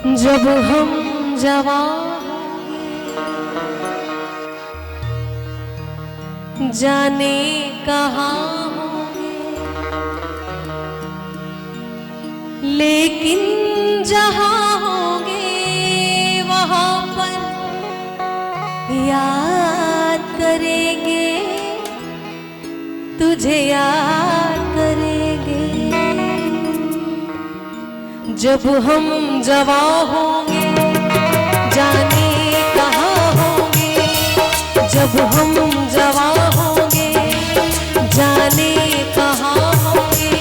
जब हम जवान जाने कहाँ होंगे, लेकिन जहाँ होंगे वहाँ पर याद करेंगे, तुझे याद करेंगे। जब हम जवान होंगे जाने कहाँ होंगे, जब हम जवान होंगे जाने कहाँ होंगे,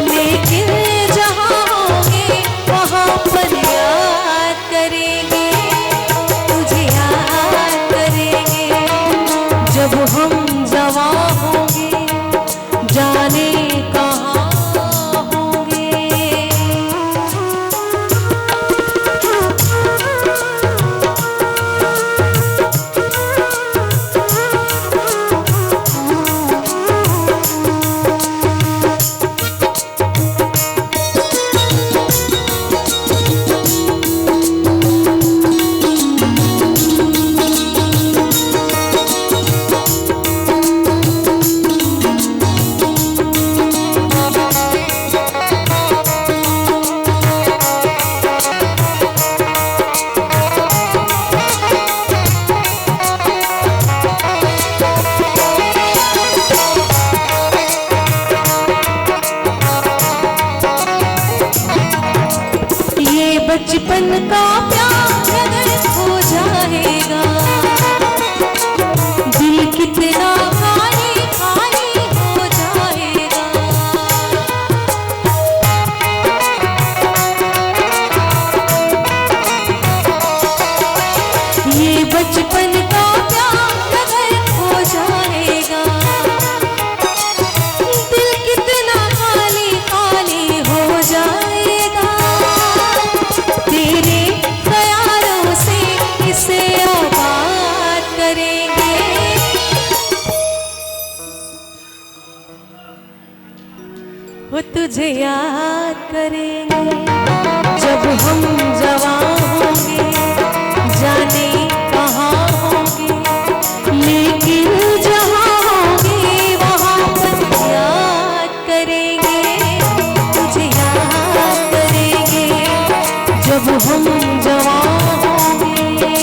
लेकिन जहाँ होंगे वहाँ पर याद करेंगे, तुझे याद करेंगे। जब हम जवान होंगे जाने कहाँ बचपन का प्यार अगर हो जाएगा, दिल कितना खाली खाली हो जाएगा। ये बचपन का प्यार अगर हो जाएगा, दिल कितना खाली खाली हो जाएगा। तेरे ख्यालों से इसे आबाद करेंगे, वो तुझे याद करेंगे। जब हम जवान होंगे जाने कहाँ होंगे, लेकिन जहाँ होंगे वहाँ पर याद करेंगे, तुझे याद करेंगे। जब हम जवान होंगे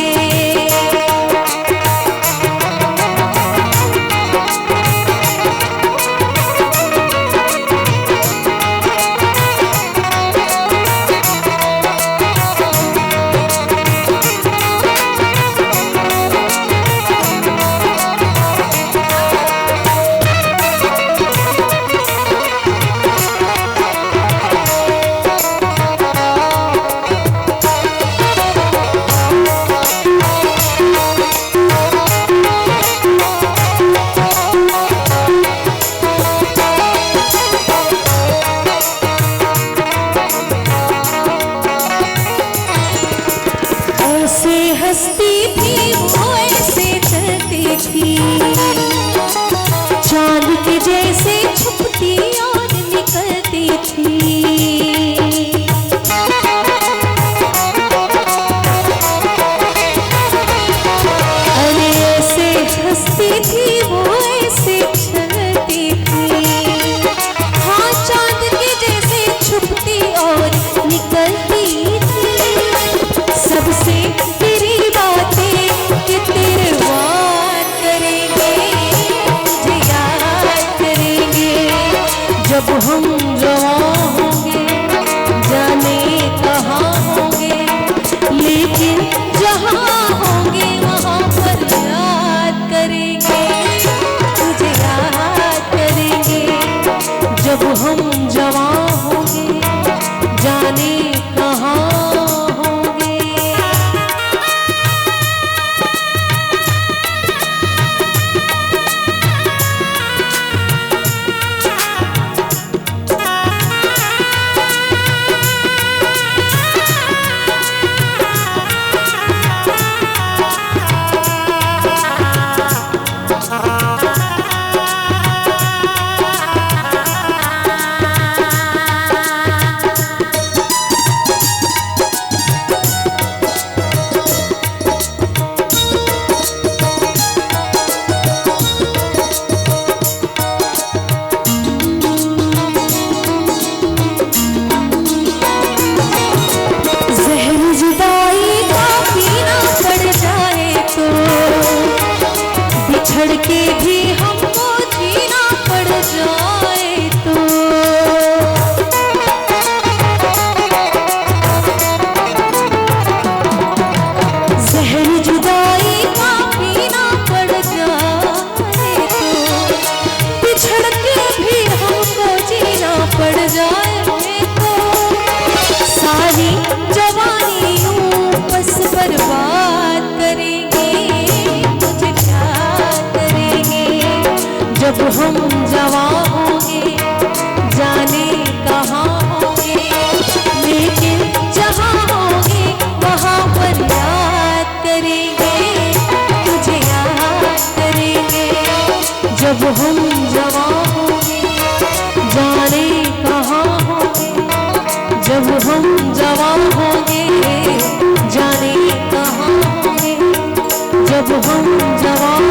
जब हम जवान